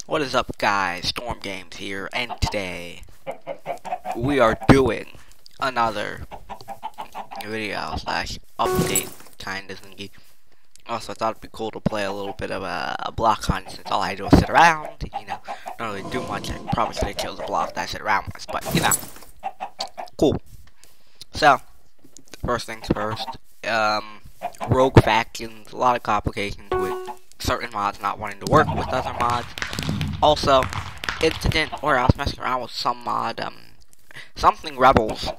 What is up, guys? Storm Games here, and today we are doing another video slash update kind of thingy. Also, I thought it'd be cool to play a little bit of a block hunt since all I do is sit around. Don't really do much. I probably should have killed the block that I sit around with, but cool. So, first things first. Rogue factions, a lot of complications with certain mods not wanting to work with other mods. Also, incident where I was messing around with some mod, something Rebels,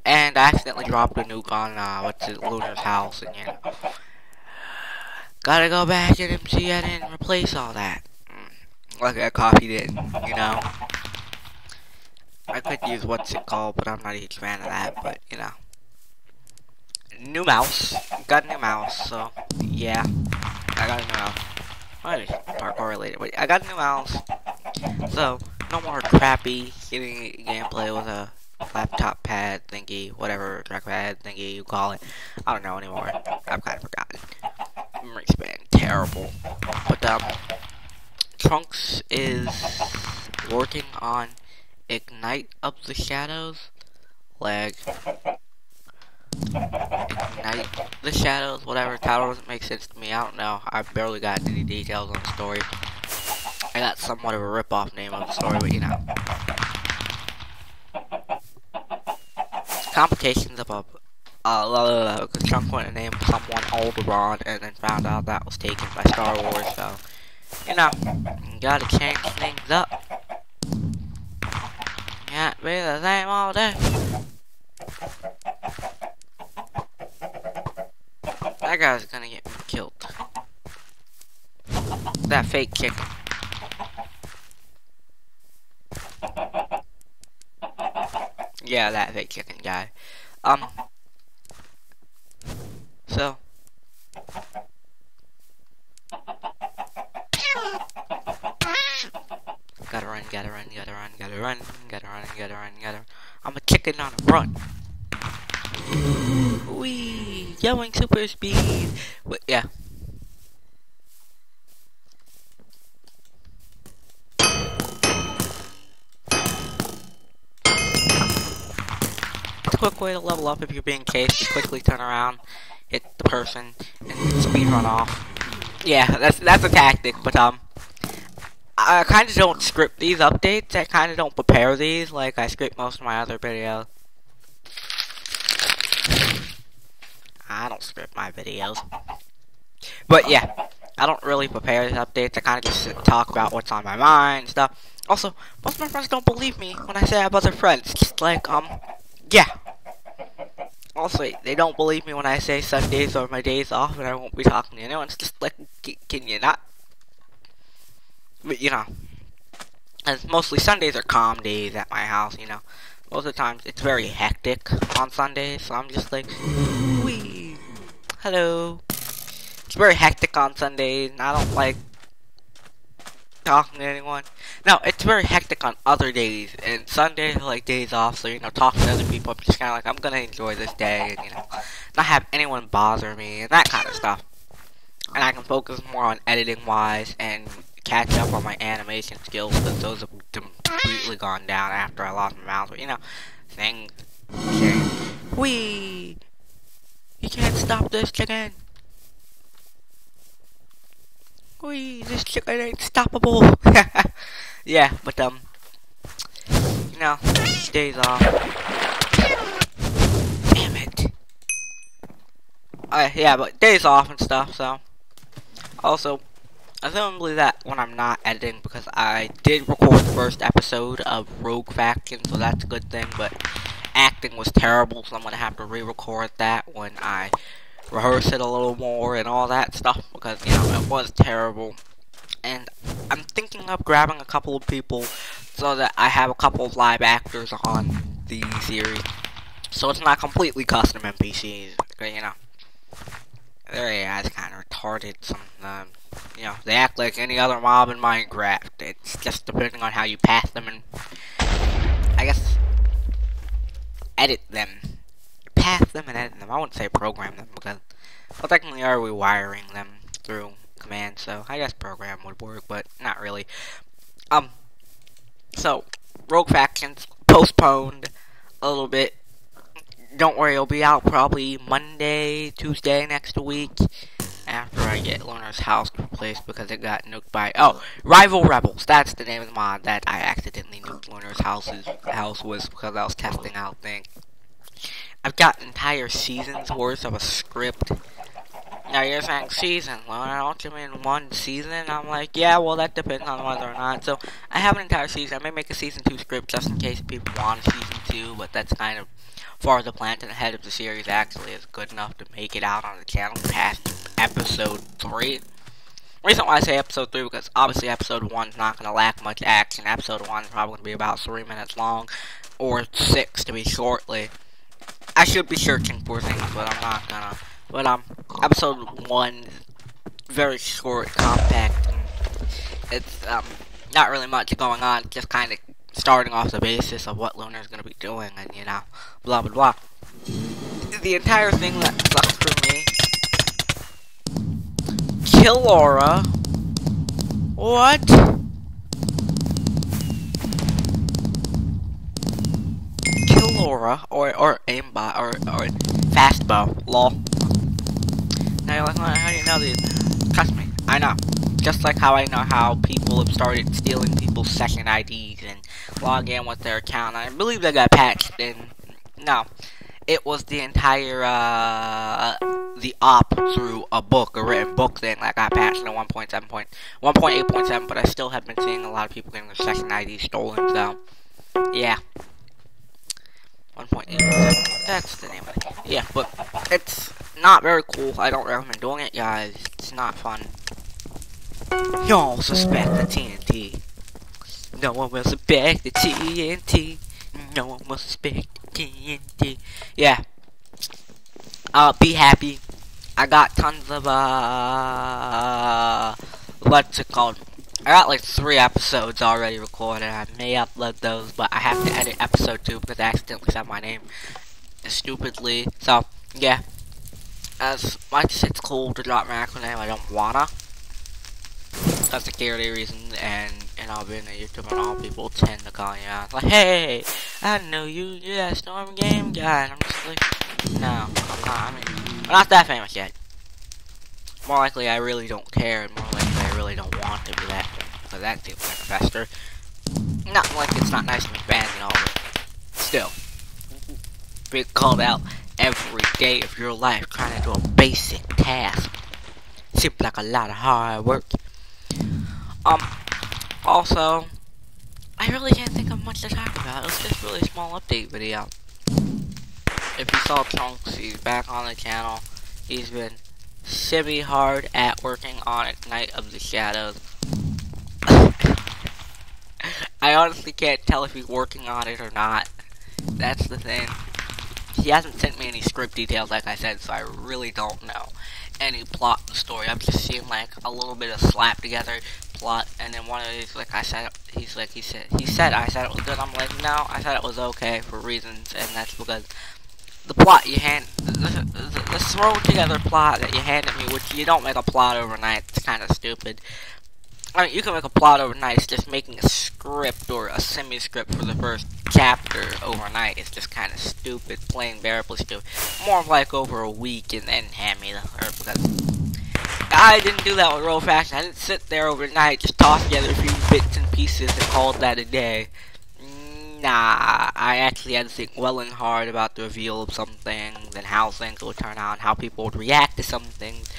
and I accidentally dropped a nuke on, Lunar's house, and gotta go back and empty it and replace all that. Like I copied it, I could use what's it called, but I'm not a huge fan of that, but, New mouse. Got a new mouse, so, yeah. I got a new mouse. Well, it's parkour related, but I got a new mouse. So, no more crappy shitty gameplay with a laptop pad thingy, whatever trackpad thingy you call it. I don't know anymore. I've kind of forgotten. Memory span, terrible. But, Trunks is working on Ignite of the Shadows. Lag. Ignite the Shadows, whatever. Title doesn't make sense to me. I don't know. I barely got any details on the story. I got somewhat of a rip-off name of the story, but complications of a Chunk went and named someone Alderaan and then found out that was taken by Star Wars, so gotta change things up. Can't be the same all day. That guy's gonna get me killed. That fake chicken. Yeah, that fake chicken guy. So. Gotta run. I'm a chicken on a run. Wee! Yelling super speed! Yeah. It's a quick way to level up if you're being chased. You quickly turn around, hit the person, and speed run off. Yeah, that's a tactic, but I kinda don't script these updates. I kinda don't prepare these like I script most of my other videos. I don't script my videos. But yeah, I don't really prepare these updates. I kinda just sit and talk about what's on my mind and stuff. Also, most of my friends don't believe me when I say I have other friends. Just like, yeah. Also, they don't believe me when I say Sundays are my days off and I won't be talking to anyone. It's just like, can you not? But, as mostly Sundays are calm days at my house, Most of the times, it's very hectic on Sundays, so I'm just like, wee, hello. It's very hectic on Sundays, and I don't like talking to anyone. No, it's very hectic on other days, and Sundays are like days off, so, talking to other people, I'm just kind of like, I'm gonna enjoy this day, and, not have anyone bother me, and that kind of stuff. And I can focus more on editing-wise, and catch up on my animation skills, because those have completely gone down after I lost my mouse, but, things change. Whee! You can't stop this chicken! Whee! This chicken ain't stoppable! Yeah, but, days off. Damn it! Yeah, but days off and stuff, so. Also, I don't believe that when I'm not editing, because I did record the first episode of Rogue Faction, so that's a good thing, but acting was terrible, so I'm gonna have to re-record that when I rehearse it a little more and all that stuff, because, it was terrible. And I'm thinking of grabbing a couple of people so that I have a couple of live actors on the series, so it's not completely custom NPCs, their AI is kind of retarded sometimes. They act like any other mob in Minecraft. It's just depending on how you path them and, I guess, edit them. Path them and edit them. I wouldn't say program them, because, well, technically are rewiring them through command, so I guess program would work, but not really. Um, so Rogue Factions postponed a little bit. Don't worry, it'll be out probably Monday, Tuesday next week. After I get Luna's house replaced because it got nuked by Rival Rebels. That's the name of the mod that I accidentally nuked Luna's house was because I was testing out things. I've got entire seasons worth of a script. Now you're saying season, Luna, don't you mean one season? I'm like, yeah, well that depends on whether or not. So I have an entire season. I may make a season 2 script just in case people want a season 2, but that's kind of far the plant and ahead of the series actually is good enough to make it out on the channel past episode 3. Reason why I say episode 3 because obviously episode 1 is not going to lack much action. Episode 1 is probably going to be about 3 minutes long, or 6 to be shortly. I should be searching for things, but I'm not gonna. But episode 1 is very short, compact, and it's not really much going on, just kind of starting off the basis of what Luna's gonna be doing, and you know, blah blah blah. The entire thing that sucks for me. Kill Laura. What? Kill Laura or aimbot or fastbow. Lol. Now you're like, how do you know these? Trust me, I know. Just like how I know how people have started stealing people's session IDs and log in with their account. I believe they got patched in. No. It was the entire, the op through a book, a written book thing that got patched in 1.8.7, but I still have been seeing a lot of people getting their session IDs stolen, so, yeah. 1.8.7, that's the name of it. Yeah, but it's not very cool. I don't recommend doing it, guys. It's not fun. Y'all suspect the TNT. No one will suspect the TNT. No one will suspect the TNT. Yeah. Be happy. I got tons of, what's it called? I got like 3 episodes already recorded. I may upload those, but I have to edit episode 2 because I accidentally said my name stupidly. So, yeah. As much as it's cool to drop my actual name, I don't wanna. Because security reasons, and you know, being a YouTuber and all, people tend to call you out. It's like, hey, I know you, you're that Storm Game guy. And I'm just like, no, I'm not. I mean, I'm not that famous yet. More likely, I really don't care, and more likely, I really don't want to be that famous, because that seems like a fester. Not like it's not nice to be banned and all, but still, being called out every day of your life trying to do a basic task seems like a lot of hard work. Also, I really can't think of much to talk about. It was just a really small update video. If you saw Trunks, he's back on the channel. He's been semi-hard at working on Night of the Shadows. I honestly can't tell if he's working on it or not. That's the thing. He hasn't sent me any script details, like I said, so I really don't know any plot in the story. I've just seen like a little bit of slap together plot, and then one of these, like I said, he said I said it was good. I'm like, no, I said it was okay for reasons, and that's because the plot you the throw together plot that you handed me, which you don't make a plot overnight. It's kind of stupid. I mean, you can make a plot overnight. It's just making a script or a semi-script for the first chapter overnight. It's just kind of stupid, plain bearably stupid. More like over a week and then hand me the herb, because I didn't do that with Rogue Faction. I didn't sit there overnight, just toss together a few bits and pieces and call it that a day. Nah, I actually had to think well and hard about the reveal of some things and how things would turn out and how people would react to some things.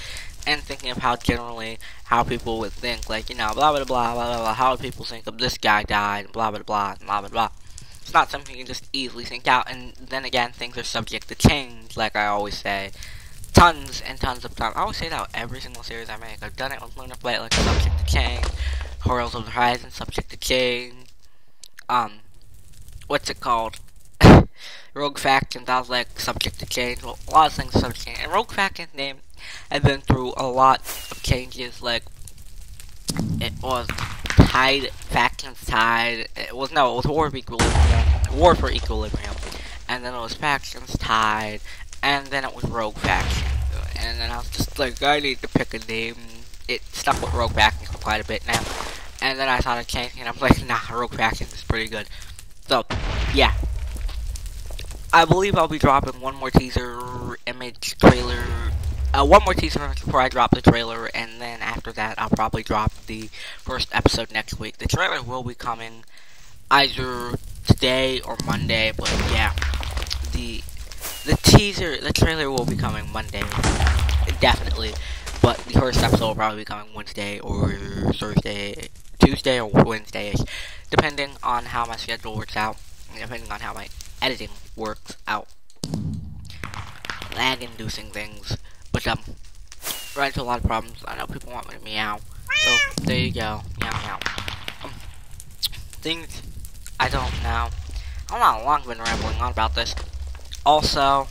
And thinking of how people would think, like, you know, blah blah blah blah blah, how would people think of this guy died, and blah blah blah, and blah blah blah. It's not something you can just easily think out, and then again, things are subject to change, like I always say. Tons and tons of times. I always say that with every single series I make. I've done it with Lunar Flight, like, subject to change. Horrors of the Horizon, subject to change. What's it called? Rogue Factions, I was like, subject to change. Well, a lot of things are subject to change. And Rogue Factions name, I've been through a lot of changes, like, it was Tide, Factions Tide, it was War for Equilibrium, and then it was Factions Tide, and then it was Rogue Faction, and then I was just like, I need to pick a name. It stuck with Rogue Faction for quite a bit now, and then I started changing, and I'm like, nah, Rogue Faction is pretty good. So, yeah. I believe I'll be dropping one more teaser, image, trailer, one more teaser before I drop the trailer, and then after that, I'll probably drop the first episode next week. The trailer will be coming either today or Monday, but yeah, the trailer will be coming Monday, definitely, but the first episode will probably be coming Wednesday or Thursday, Tuesday or Wednesday, depending on how my schedule works out, depending on how my editing works out. Lag-inducing things, but run into a lot of problems. I know people want me to meow, so there you go, meow meow. Things I don't know. I'm not long been rambling on about this. Also,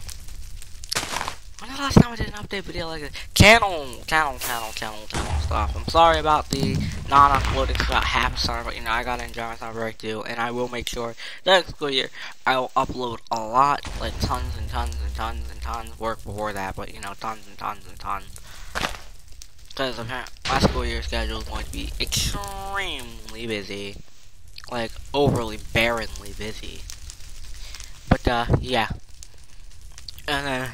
when the last time I did an update video like this? Channel stuff. I'm sorry about the non-uploading for about half a summer, but you know, I gotta enjoy myself where I do, and I will make sure next school year I will upload a lot, like tons and tons and tons and tons. Work before that, but you know, tons and tons and tons. Because apparently my school year schedule is going to be extremely busy. Like, overly, barrenly busy. But, yeah. And then...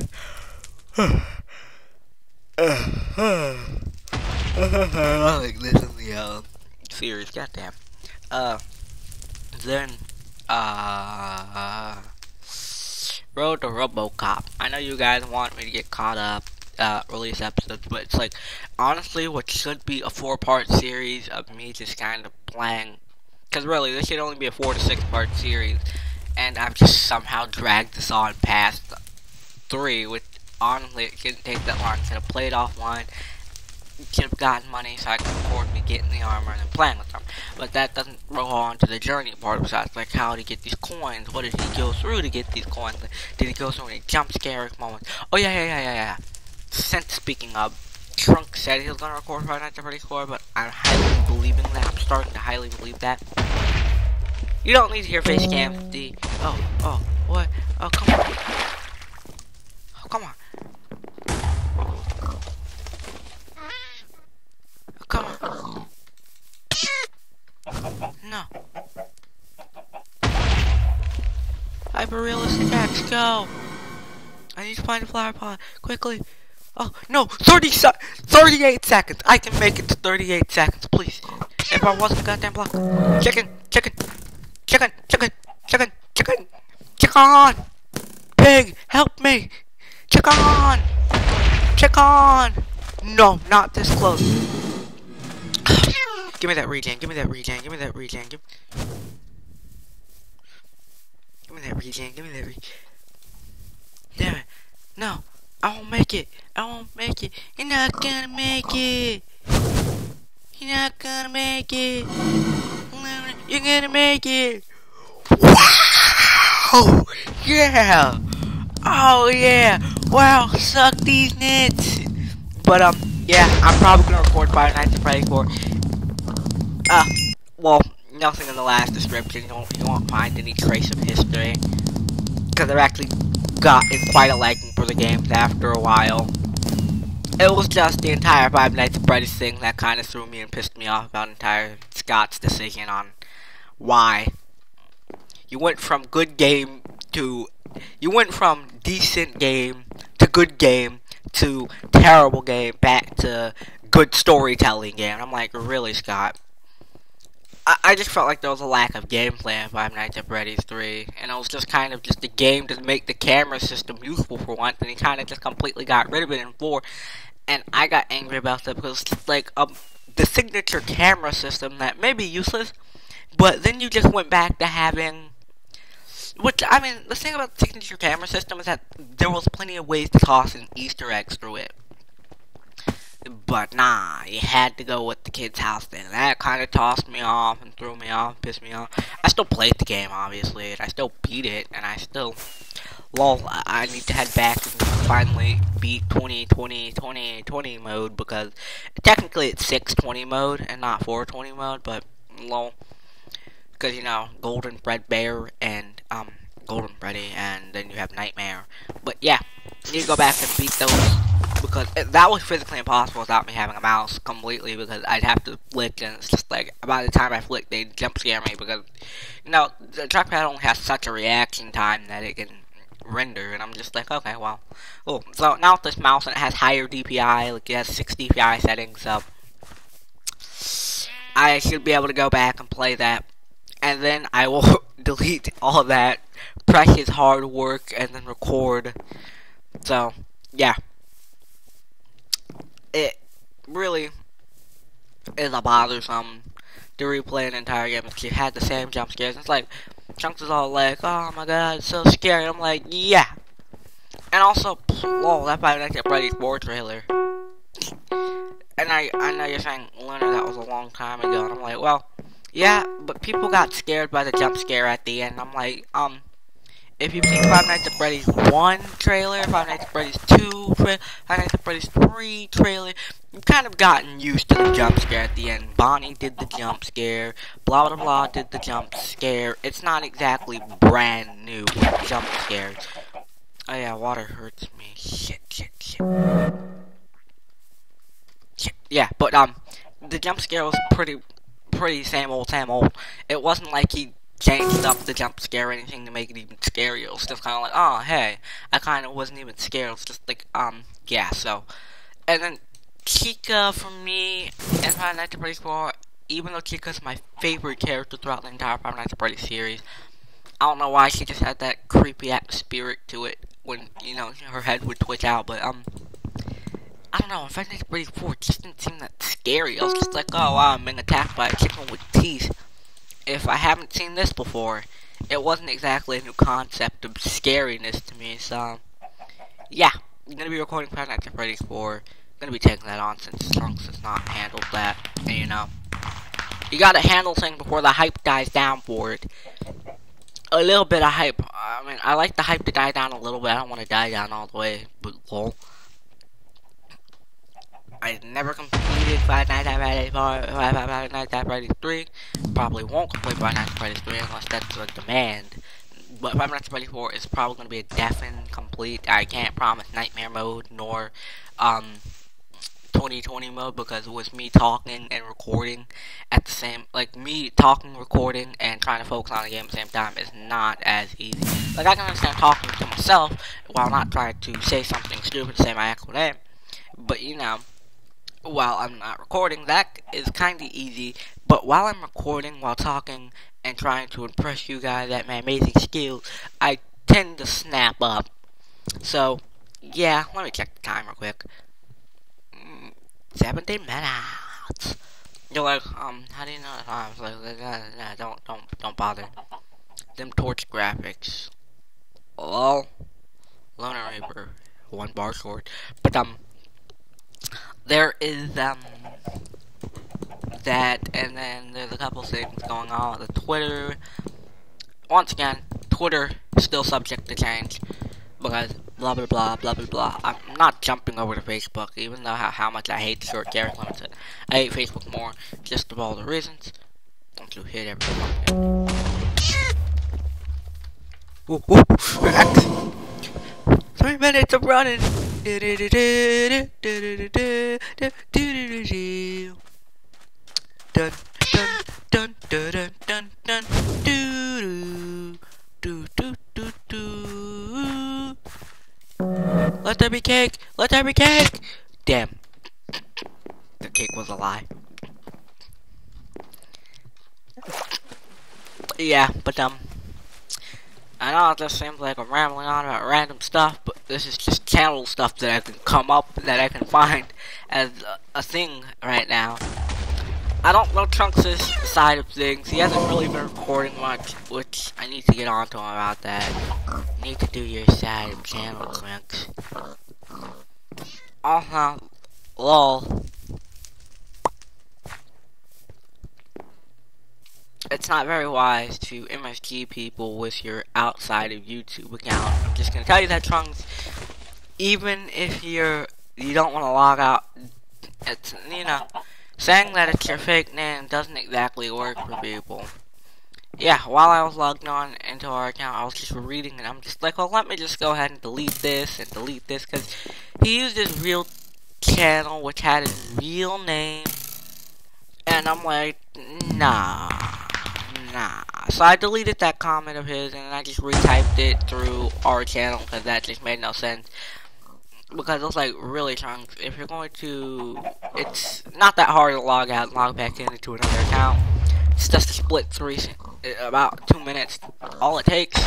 like this in the, series, goddamn. Then, Road to RoboCop. I know you guys want me to get caught up, release episodes, but it's like, honestly, what should be a 4-part series of me just kind of playing. Because really, this should only be a 4 to 6 part series, and I've just somehow dragged this on past 3, which honestly, it shouldn't take that long. I could have played offline, could have gotten money so I could afford me getting the armor and then playing with them. But that doesn't roll on to the journey part, besides like how to get these coins, what did he go through to get these coins, did he go through any jump scare moments? Oh yeah. Since speaking of, Trunk said he was going to record Five Nights at Freddy's 4, but I'm highly believing that. I'm starting to highly believe that. You don't need to hear face cams, D. Oh, what? Oh, come on. Oh, come on. Oh, come on. No. Hyper-realistic X, go! I need to find a flower pot, quickly. Oh, no, 38 seconds. I can make it to 38 seconds, please. If I wasn't a goddamn block. Chicken. Pig, help me. Chicken. No, not this close. Give me that regen. Give me that regen. Damn it. No. I won't make it. You're not gonna make it. You're gonna make it. Wow! Yeah! Oh yeah! Wow, suck these nuts! But yeah, I'm probably gonna record Five Nights at Freddy's 4. Well, nothing in the last description. You won't find any trace of history. Because I've actually gotten quite a liking for the games after a while. It was just the entire Five Nights at Freddy's thing that kind of threw me and pissed me off about entire Scott's decision on why. You went from decent game to good game to terrible game back to good storytelling game. I'm like, really, Scott? I just felt like there was a lack of gameplay in Five Nights at Freddy's 3, and it was just kind of just a game to make the camera system useful for once, and he kind of just completely got rid of it in 4, and I got angry about that because it's like the signature camera system that may be useless, but then you just went back to having, which, I mean, the thing about the signature camera system is that there was plenty of ways to toss in Easter eggs through it. But nah, you had to go with the kid's house thing. That kind of tossed me off and threw me off, pissed me off. I still played the game, obviously. I still beat it, and I still... Lol, I need to head back and finally beat 20 mode, because technically it's 620 mode and not 420 mode, but lol. Because, you know, Golden Fredbear and, Golden Freddy, and then you have Nightmare. But yeah, you need to go back and beat those because that was physically impossible without me having a mouse completely, because I'd have to flick, and it's just like, by the time I flick, they'd jump scare me, because, you know, the trackpad only has such a reaction time that it can render, and I'm just like, okay, well, oh, so now with this mouse, and it has higher DPI, like, it has 6 DPI settings, so I should be able to go back and play that, and then I will delete all of that, press his hard work, and then record. So, yeah. It really is a bothersome to replay an entire game because you had the same jump scares. It's like, Chunks is all like, oh my god, it's so scary. I'm like, yeah. And also, whoa, that Five Nights at Freddy's 4 trailer. And I know you're saying, Lunar, that was a long time ago. And I'm like, well, yeah, but people got scared by the jump scare at the end. I'm like, if you've seen Five Nights at Freddy's 1 trailer, Five Nights at Freddy's 2 trailer, Five Nights at Freddy's 3 trailer, you've kind of gotten used to the jump scare at the end. Bonnie did the jump scare, blah blah blah did the jump scare. It's not exactly brand new jump scares. Oh yeah, water hurts me. Shit. Yeah, but the jump scare was pretty same old. It wasn't like he changed up the jump scare or anything to make it even scarier. It was just kind of like, oh, hey, I kind of wasn't even scared. It was just like, yeah, so. And then Chica, for me, in Five Nights at Freddy's 4, even though Chica's my favorite character throughout the entire Five Nights at Freddy's series, I don't know why she just had that creepy atmospheric to it when, you know, her head would twitch out, but, I don't know, in Five Nights at Freddy's 4, it just didn't seem that scary. I was just like, oh, wow, I'm being attacked by a chicken with teeth. If I haven't seen this before, it wasn't exactly a new concept of scariness to me, so, yeah, I'm gonna be recording Five Nights at Freddy's 4, gonna be taking that on since Trunks has not handled that, and you know, you gotta handle things before the hype dies down for it. A little bit of hype, I mean, I like the hype to die down a little bit, I don't want to die down all the way, but lol. I never completed Five Nights at Freddy's 4, Five Nights at Freddy's 3. Probably won't complete Five Nights at Freddy's 3 unless that's a demand. But Five Nights at Freddy's 4 is probably going to be a definite complete. I can't promise Nightmare mode nor 2020 mode because it was me talking and recording at the same, like me talking, recording, and trying to focus on the game at the same time is not as easy. Like I can understand talking to myself while not trying to say something stupid to say my actual name, but you know, while I'm not recording, that is kinda easy, but while I'm recording, while talking, and trying to impress you guys at my amazing skills, I tend to snap up. So, yeah, let me check the time real quick. 17 minutes. You're like, how do you know the time? I was like, don't bother. Them torch graphics. Lol. Lunar Reaper. 1 bar short. But, there is, that, and then there's a couple things going on with the Twitter. Once again, Twitter is still subject to change, because blah blah blah blah blah blah. I'm not jumping over to Facebook, even though how much I hate the short character limits. I hate Facebook more, just of all the reasons. Don't you hit everyone. Relax. 3 minutes of running. Dun dun dun dun dun dun do. Let there be cake! Let there be cake! Damn. The cake was a lie. Yeah, but I know it just seems like I'm rambling on about random stuff, but this is just channel stuff that I can come up, that I can find as a thing right now. I don't know Trunks' side of things. He hasn't really been recording much, which I need to get on to him about that. You need to do your side of channel, Trunks. Also, lol. It's not very wise to MSG people with your outside of YouTube account. I'm just gonna tell you that, Trunks. Even if you don't want to log out, it's, you know, saying that it's your fake name doesn't exactly work for people. Yeah, while I was logged on into our account, I was just reading, and I'm just like, well, let me just go ahead and delete this, because he used his real channel which had his real name, and I'm like, nah. So I deleted that comment of his, and I just retyped it through our channel, because that just made no sense. Because it was like, really, Trunks, if you're going to, it's not that hard to log out and log back into another account. It's just a split screen, about 2 minutes, all it takes.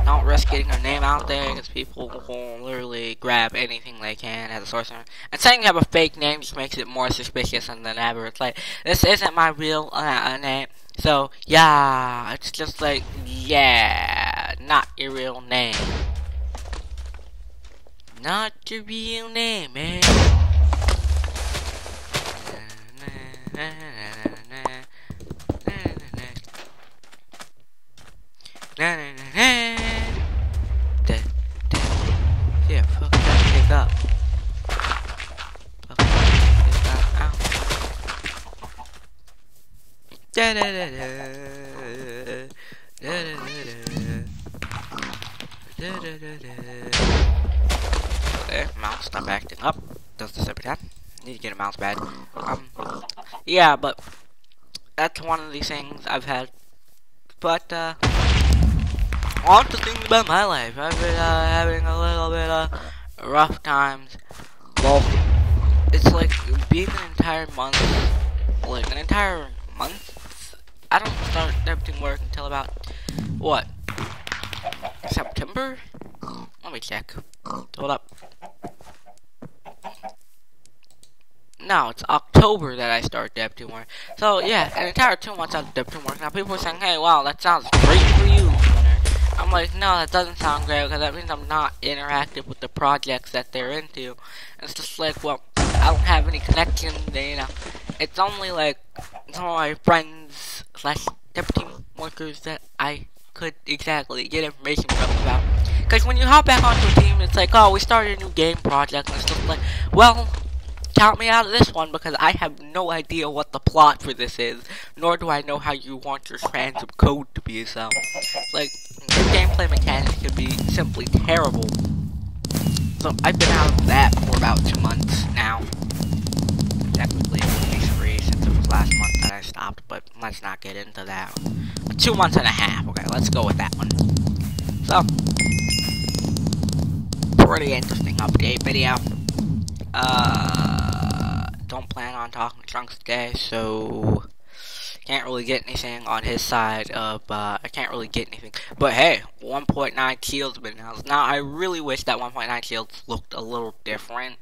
Don't risk getting your name out there, because people will literally grab anything they can as a source. And saying you have a fake name just makes it more suspicious than ever. It's like, this isn't my real name. So, yeah, it's just like, yeah, not your real name. Not your real name, man. Yeah, fuck that pick up. Fuck that pick up. Ow. Da da da da. Da da da da. Da da da da. Okay, mouse, stop acting up. Does this every time. Need to get a mouse pad. Yeah, but that's one of these things I've had. But, on to things about my life. I've been, having a little bit of rough times. Well, it's like being an entire month. Like, an entire month? I don't start everything work until about, what? September? Let me check. Hold up. No, it's October that I start Dev2 work. So, yeah, an entire 2 months out of Dev2 work. Now, people are saying, hey, wow, that sounds great for you. I'm like, no, that doesn't sound great, because that means I'm not interactive with the projects that they're into. It's just like, well, I don't have any connection, you know. It's only, like, some of my friends / Dev2 workers that I could exactly get information from about. Because when you hop back onto a team, it's like, oh, we started a new game project, and it's just like, well, count me out of this one, because I have no idea what the plot for this is, nor do I know how you want your strands of code to be, so, like, your gameplay mechanics could be simply terrible. So, I've been out of that for about 2 months now. Technically, it would be 3 since it was last month that I stopped, but let's not get into that. 2 months and a half, okay, let's go with that one. So, pretty interesting update video. Don't plan on talking to Trunks today, so can't really get anything on his side of, I can't really get anything. But hey, 1.9 shields been announced. Now, I really wish that 1.9 shields looked a little different.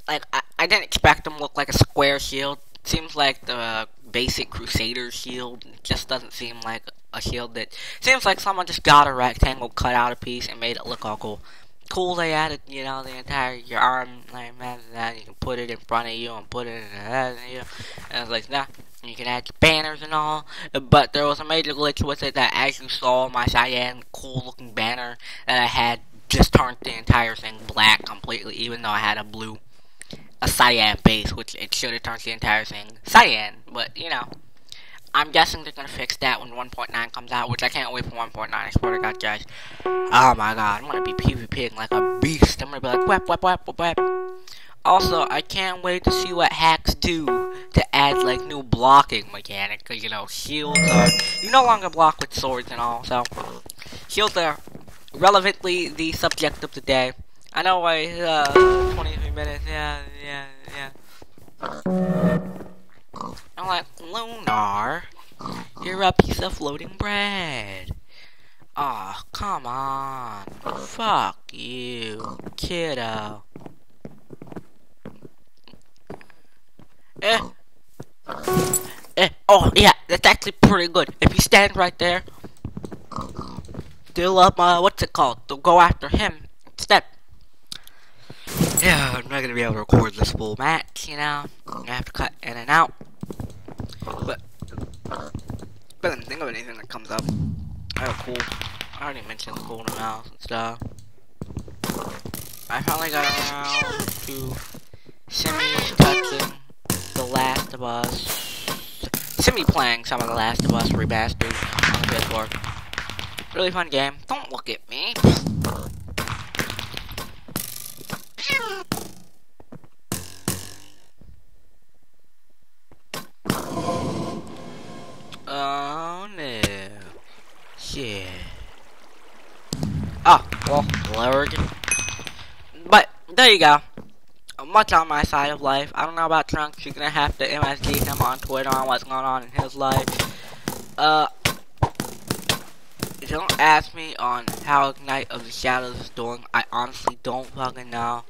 Like, I didn't expect them to look like a square shield. It seems like the basic Crusader shield. It just doesn't seem like a shield that, seems like someone just got a rectangle, cut out a piece, and made it look all cool. Cool, they added, you know, the entire, your arm, like, that, you can put it in front of you and put it in the you, and it's like, nah, you can add your banners and all, but there was a major glitch with it that, as you saw, my cyan, cool looking banner that I had just turned the entire thing black completely, even though I had a cyan base, which it should have turned the entire thing cyan, but, you know, I'm guessing they're gonna fix that when 1.9 comes out, which I can't wait for 1.9, I swear to God, guys. Oh my god, I'm gonna be PvPing like a beast. I'm gonna be like, whap, whap, whap, whap, whap. Also, I can't wait to see what hacks do to add, like, new blocking mechanic, because, you know, shields are, you no longer block with swords and all, so, shields are relevantly the subject of the day. I know 23 minutes, yeah. I'm like, Lunar, you're a piece of floating bread. Aw, oh, come on. Fuck you, kiddo. Oh, yeah, that's actually pretty good. If you stand right there, they'll, what's it called? They'll go after him instead. Yeah, I'm not gonna be able to record this full match, you know. I have to cut in and out. But then think of anything that comes up. I already mentioned the cool mouse and stuff. I finally got around to touching The Last of Us. Playing some of The Last of Us remastered on the PS4. Really fun game. Don't look at me. Well, blurred. But, there you go. Much on my side of life. I don't know about Trunks. You're gonna have to MSG him on Twitter on what's going on in his life. Don't ask me on how Ignite of the Shadows is doing. I honestly don't fucking know.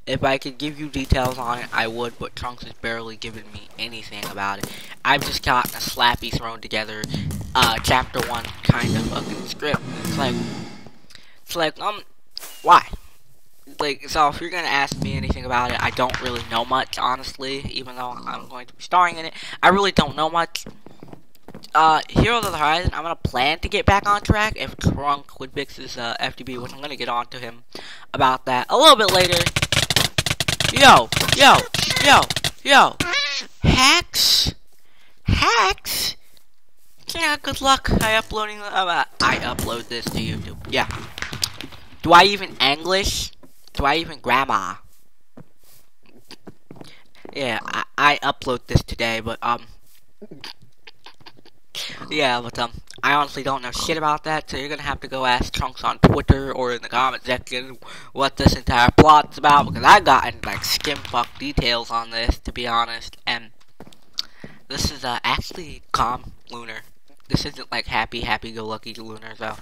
If I could give you details on it, I would, but Trunks has barely given me anything about it. I've just gotten a slappy thrown together, chapter 1 kind of fucking script. It's like, why? Like, so if you're gonna ask me anything about it, I don't really know much, honestly, even though I'm going to be starring in it. I really don't know much. Heroes of the Horizon, I'm gonna plan to get back on track if Trunks would fix his, FTB, which I'm gonna get on to him about that a little bit later. Yo! Hacks? Yeah, good luck. I upload this to YouTube. Yeah. Do I even English? Do I even grammar? Yeah, I upload this today, but, yeah, but, I honestly don't know shit about that, so you're gonna have to go ask Trunks on Twitter or in the comment section what this entire plot's about, because I've gotten, like, skim-fuck details on this, to be honest, and this is, actually calm Lunar. This isn't, like, happy-go-lucky Lunar, so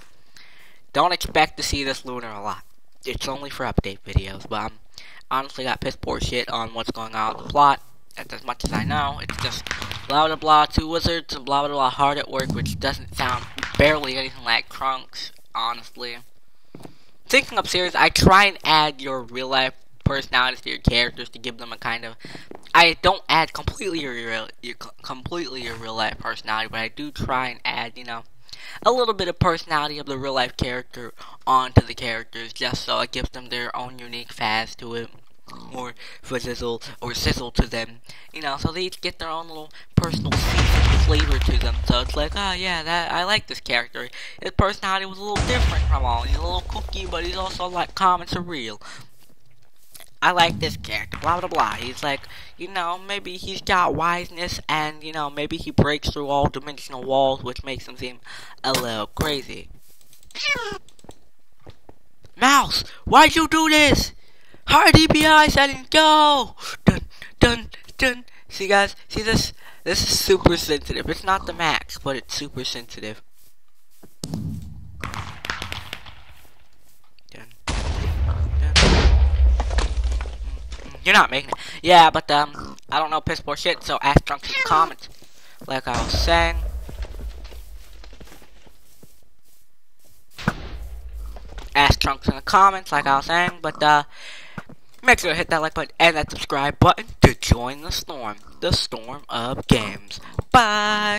don't expect to see this Lunar a lot. It's only for update videos, but, honestly got piss poor shit on what's going on with the plot. That's as much as I know. It's just blah blah blah, 2 wizards and blah blah blah hard at work, which doesn't sound barely anything like Trunks, honestly. Thinking up serious, I try and add your real life personalities to your characters to give them a kind of. I don't add completely your real life personality, but I do try and add, you know, a little bit of personality of the real life character onto the characters, just so it gives them their own unique phase to it. Or sizzle to them, you know, so they each get their own little personal flavor to them. So it's like, oh yeah, that I like this character. His personality was a little different from all. He's a little kooky, but he's also like calm and surreal. I like this character, blah blah blah. He's like, you know, maybe he's got wiseness, and you know, maybe he breaks through all dimensional walls, which makes him seem a little crazy. Mouse, why'd you do this? Hard DPI settings, go! Dun. See guys, see this? This is super sensitive. It's not the max, but it's super sensitive. Dun. You're not making it. Yeah, but I don't know piss poor shit, so ask Trunks in the comments. Like I was saying. Ask Trunks in the comments, like I was saying, but make sure to hit that like button and that subscribe button to join the storm of games. Bye!